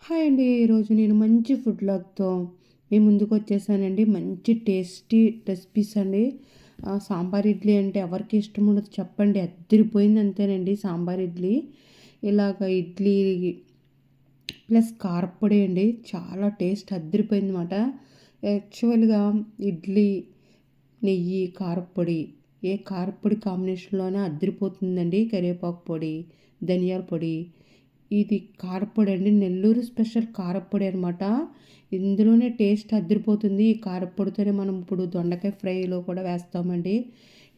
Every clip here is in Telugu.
హాయ్ అండి. ఈరోజు నేను మంచి ఫుడ్ వ్లాగ్‌తో మీ ముందుకొచ్చేసానండి. మంచి టేస్టీ రెసిపీస్ అండి. సాంబార్ ఇడ్లీ అంటే ఎవరికి ఇష్టం ఉండదు చెప్పండి. అద్దిరిపోయింది అంతేనండి సాంబార్ ఇడ్లీ. ఇలాగ ఇడ్లీ ప్లస్ కారప్పొడి అండి. చాలా టేస్ట్ అద్దిరిపోయిందన్నమాట. యాక్చువల్‌గా ఇడ్లీ, నెయ్యి, కారప్పొడి ఏ కారప్పొడి కాంబినేషన్‌లోనే అద్దిరిపోతుందండి. కరివేపాకు పొడి, ధనియాల పొడి ఇది కారప్పొడి అండి. నెల్లూరు స్పెషల్ కారప్పొడి అనమాట. ఇందులోనే టేస్ట్ అదిరిపోతుంది. ఈ కారప్పొడితోనే మనం ఇప్పుడు దొండకాయ ఫ్రైలో కూడా వేస్తామండి.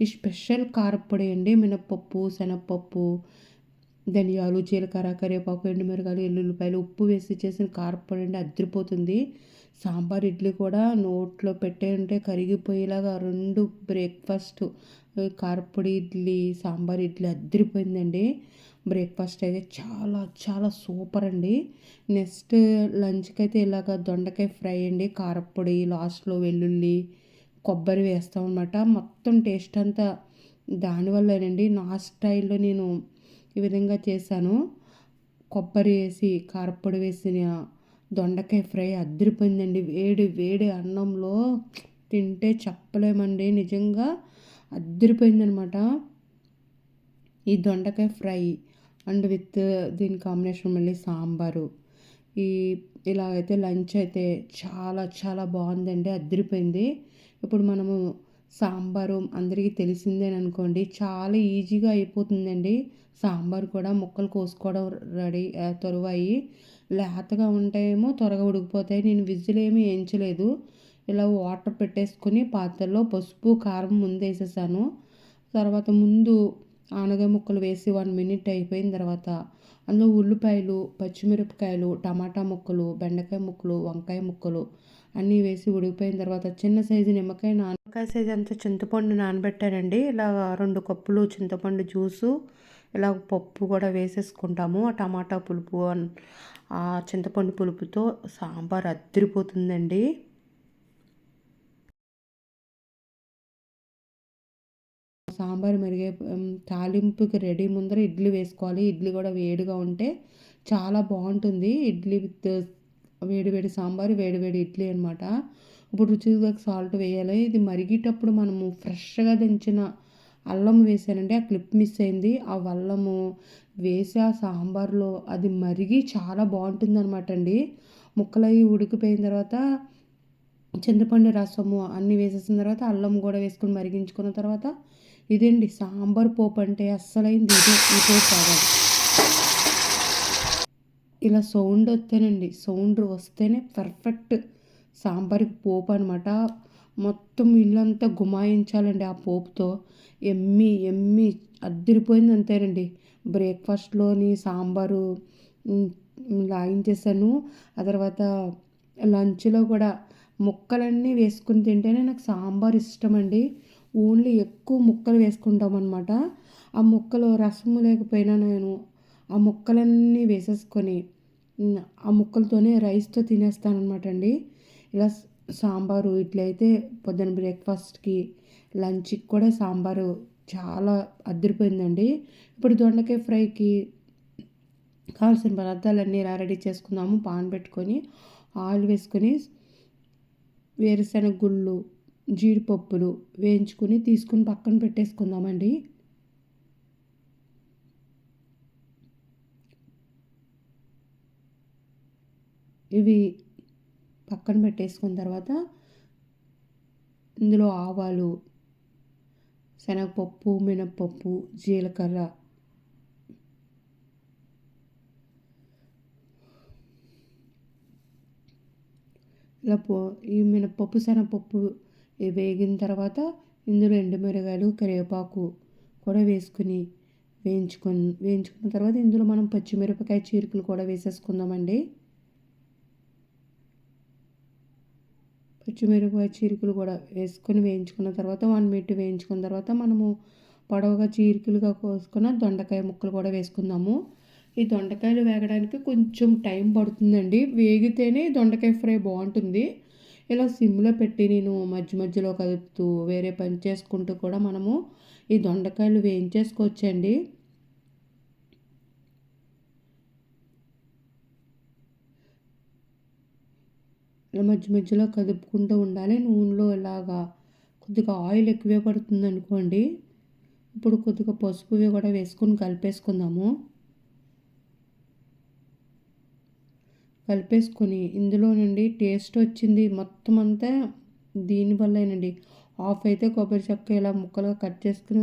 ఈ స్పెషల్ కారప్పొడి అండి. మినపప్పు, శనగపప్పు, ధనియాలు, జీలకర్ర, కరివేపాకు, ఎండుమిరగాయలు, ఎల్లుల్లిపాయలు, ఉప్పు వేసి చేసిన కారప్పొడి అండి. అదిరిపోతుంది. సాంబార్ ఇడ్లీ కూడా నోట్లో పెట్టేయంటే కరిగిపోయేలాగా 2 బ్రేక్‌ఫాస్ట్ కారప్పొడి ఇడ్లీ, సాంబార్ ఇడ్లీ అద్దిరిపోయిందండి. బ్రేక్‌ఫాస్ట్ అయితే చాలా చాలా సూపర్ అండి. నెక్స్ట్ లంచ్‌కి అయితే ఇలాగ దొండకాయ ఫ్రై అండి. కారప్పొడి, లాస్ట్‌లో వెల్లుల్లి, కొబ్బరి వేస్తామన్నమాట. మొత్తం టేస్ట్ అంతా దానివల్లేనండి. నా స్టైల్‌లో నేను ఈ విధంగా చేశాను. కొబ్బరి వేసి, కారప్పొడి వేసిన దొండకాయ ఫ్రై అద్దిరిపోయిందండి. వేడి వేడి అన్నంలో తింటే చెప్పలేమండి. నిజంగా అద్దిరిపోయిందనమాట. ఈ దొండకాయ ఫ్రై అండ్ విత్ దీని కాంబినేషన్ మళ్ళీ సాంబారు. ఈ ఇలా అయితే లంచ్ అయితే చాలా చాలా బాగుందండి. అద్దిరిపోయింది. ఇప్పుడు మనము సాంబారు అందరికీ తెలిసిందేననుకోండి. చాలా ఈజీగా అయిపోతుందండి. సాంబార్ కూడా ముక్కలు కోసుకోవడం రెడీ తరువాయి. లేతగా ఉంటాయేమో త్వరగా ఉడికిపోతాయి. నేను విజిల్ ఏమీ వేయించలేదు. ఇలా వాటర్ పెట్టేసుకొని పాత్రలో పసుపు, కారం ముందేసేసాను. తర్వాత ముందు ఆనగ ముక్కలు వేసి 1 మినిట్ అయిపోయిన తర్వాత అందులో ఉల్లిపాయలు, పచ్చిమిరపకాయలు, టమాటా ముక్కలు, బెండకాయ ముక్కలు, వంకాయ ముక్కలు అన్నీ వేసి ఉడికిపోయిన తర్వాత చిన్న సైజు నిమ్మకాయ సైజు అంత చింతపండు నానబెట్టానండి. ఇలా 2 కప్పులు చింతపండు జ్యూసు, ఇలా పప్పు కూడా వేసేసుకుంటాము. ఆ టమాటా పులుపు, ఆ చింతపండు పులుపుతో సాంబార్ అద్దిరిపోతుందండి. సాంబార్ తాలింపుకి రెడీ ముందర ఇడ్లీ వేసుకోవాలి. ఇడ్లీ కూడా వేడిగా ఉంటే చాలా బాగుంటుంది. ఇడ్లీ విత్ వేడి వేడి సాంబార్, వేడి వేడి ఇడ్లీ అనమాట. ఇప్పుడు రుచిగా సాల్ట్ వేయాలి. ఇది మరిగేటప్పుడు మనము ఫ్రెష్గా దంచిన అల్లం వేసానండి. ఆ క్లిప్ మిస్ అయింది. ఆ అల్లము వేసి ఆ సాంబార్లో అది మరిగి చాలా బాగుంటుంది అనమాట అండి. ముక్కలవి ఉడికిపోయిన తర్వాత చింతపండు రసము అన్నీ వేసేసిన తర్వాత అల్లం కూడా వేసుకొని మరిగించుకున్న తర్వాత ఇదండి సాంబార్ పోపు అంటే అస్సలైంది ఇదే. ఈ పోపు కావాలి. ఇలా సౌండ్ వస్తేనే పర్ఫెక్ట్ సాంబార్కి పోపు అనమాట. మొత్తం ఇల్లంతా గుమాయించాలండి ఆ పోపుతో. ఎమ్మి ఎమ్మి అద్దిరిపోయింది అంతేనండి. బ్రేక్ఫాస్ట్లోని సాంబారు లాగించేసాను. ఆ తర్వాత లంచ్లో కూడా ముక్కలన్నీ వేసుకుని తింటేనే నాకు సాంబార్ ఇష్టమండి. ఓన్లీ ఎక్కువ ముక్కలు వేసుకుంటామన్నమాట. ఆ ముక్కలు రసము లేకపోయినా నేను ఆ ముక్కలన్నీ వేసేసుకొని ఆ ముక్కలతోనే రైస్తో తినేస్తానమాట అండి. ఇలా సాంబారు ఇట్లయితే పొద్దున బ్రేక్ఫాస్ట్కి, లంచ్కి కూడా సాంబారు చాలా అదిరిపోయిందండి. ఇప్పుడు దొండకాయ ఫ్రైకి కావాల్సిన పదార్థాలన్నీ ఇలా రెడీ చేసుకుందాము. పాన్ పెట్టుకొని ఆయిల్ వేసుకొని వేరుశెనగ గుళ్ళు, జీడిపప్పులు వేయించుకొని తీసుకుని పక్కన పెట్టేసుకుందామండి. ఇవి పక్కన పెట్టేసుకున్న తర్వాత ఇందులో ఆవాలు, శనగపప్పు, మినప్పప్పు, జీలకర్ర, ఇలా ఈ మినప్పప్పు, శనగపప్పు వేగిన తర్వాత ఇందులో ఎండుమిరగాయలు, కరివేపాకు కూడా వేసుకుని వేయించుకున్న తర్వాత ఇందులో మనం పచ్చిమిరపకాయ చీలికలు కూడా వేసేసుకుందామండి. పచ్చిమిరపకాయ చీలికలు కూడా వేసుకొని వేయించుకున్న తర్వాత 1 మినిట్ వేయించుకున్న తర్వాత మనము పొడవుగా చీలికలుగా కోసుకున్న దొండకాయ ముక్కలు కూడా వేసుకుందాము. ఈ దొండకాయలు వేగడానికి కొంచెం టైం పడుతుందండి. వేగితేనే దొండకాయ ఫ్రై బాగుంటుంది. ఇలా సిమ్లో పెట్టి నేను మధ్య మధ్యలో కలుపుతూ వేరే పని చేసుకుంటూ కూడా మనము ఈ దొండకాయలు వేయించేసుకోవచ్చండి. మధ్య మధ్యలో కదుపుకుంటూ ఉండాలి. నూనెలో ఇలాగా కొద్దిగా ఆయిల్ ఎక్కువే పడుతుందనుకోండి. ఇప్పుడు కొద్దిగా పసుపు కూడా వేసుకొని కలిపేసుకుందాము. కలిపేసుకొని ఇందులో నుండి టేస్ట్ వచ్చింది మొత్తం అంతా దీనివల్లేనండి. హాఫ్ అయితే కొబ్బరి చెక్క ఇలా ముక్కలుగా కట్ చేసుకుని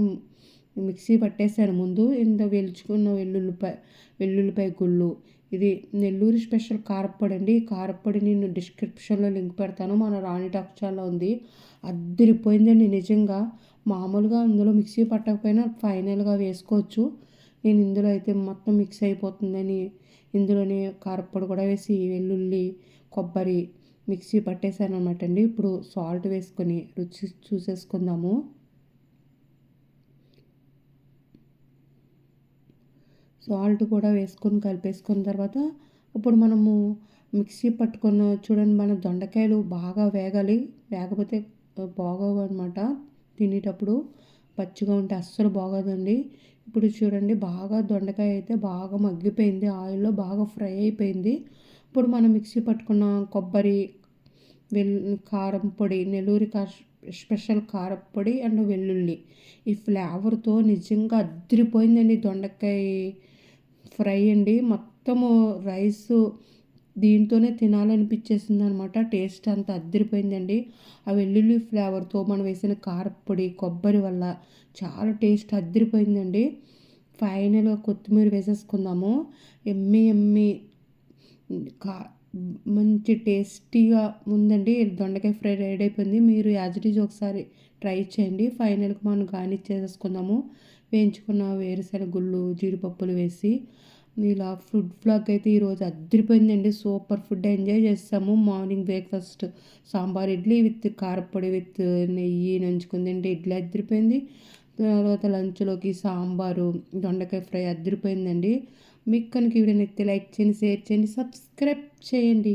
మిక్సీ పట్టేసాను ముందు. ఇంత వెలుచుకున్న వెల్లుల్లిపాయ గుళ్ళు. ఇది నెల్లూరు స్పెషల్ కారప్పొడి అండి. ఈ కారప్పొడి నేను డిస్క్రిప్షన్లో లింక్ పెడతాను. మన రాణి టాక్ ఛానల్లో ఉంది. అద్దిరిపోయిందండి నిజంగా. మామూలుగా అందులో మిక్సీ పట్టకపోయినా ఫైనల్గా వేసుకోవచ్చు. నేను ఇందులో అయితే మొత్తం మిక్స్ అయిపోతుందని ఇందులోనే కారప్పొడి కూడా వేసి వెల్లుల్లి కొబ్బరి మిక్సీ పట్టేసాను అనమాట అండి. ఇప్పుడు సాల్ట్ వేసుకొని రుచి చూసేసుకుందాము. సాల్ట్ కూడా వేసుకొని కలిపేసుకున్న తర్వాత ఇప్పుడు మనము మిక్సీ పట్టుకున్న చూడండి, మన దొండకాయలు బాగా వేగాలి. వేగపోతే బాగోవు అనమాట. తినేటప్పుడు పచ్చిగా ఉంటే అస్సలు బాగోదండి. ఇప్పుడు చూడండి, బాగా దొండకాయ అయితే బాగా మగ్గిపోయింది. ఆయిల్లో బాగా ఫ్రై అయిపోయింది. ఇప్పుడు మనం మిక్సీ పట్టుకున్న కొబ్బరి కారం పొడి, నెల్లూరి స్పెషల్ కారప్పొడి అండ్ వెల్లుల్లి ఈ ఫ్లేవర్తో నిజంగా అదిరిపోయిందండి దొండకాయ ఫ్రై అండి. మొత్తము రైసు దీంతోనే తినాలనిపించేసింది అనమాట. టేస్ట్ అంత అదిరిపోయిందండి. ఆ వెల్లుల్లి ఫ్లేవర్తో మనం వేసిన కారప్పొడి కొబ్బరి వల్ల చాలా టేస్ట్ అదిరిపోయిందండి. ఫైనల్గా కొత్తిమీర వేసేసుకుందాము. ఎమ్మి ఎమ్మి కా మంచి టేస్టీగా ఉందండి. దొండకాయ ఫ్రై రెడీ అయిపోయింది. మీరు యాజ్ ఇట్ ఈజ్ ఒకసారి ట్రై చేయండి. ఫైనల్గా మనం గార్నిష్ చేసేసుకుందాము. వేయించుకున్న వేరుశెనగ గుళ్ళు జీడిపప్పులు వేసి ఇలా ఫుడ్ వ్లాగ్ అయితే ఈరోజు అదిరిపోయిందండి. సూపర్ ఫుడ్ ఎంజాయ్ చేస్తాము. Morning breakfast sambar idli with కారప్పొడి విత్ నెయ్యి నంచుకుందండి. ఇడ్లీ అదిరిపోయింది. తర్వాత లంచ్లోకి సాంబారు దొండకాయ ఫ్రై అదిరిపోయిందండి. మీకు కనుక ఈ వీడియో నచ్చితే లైక్ చేయండి, షేర్ చేయండి, సబ్స్క్రైబ్ చేయండి.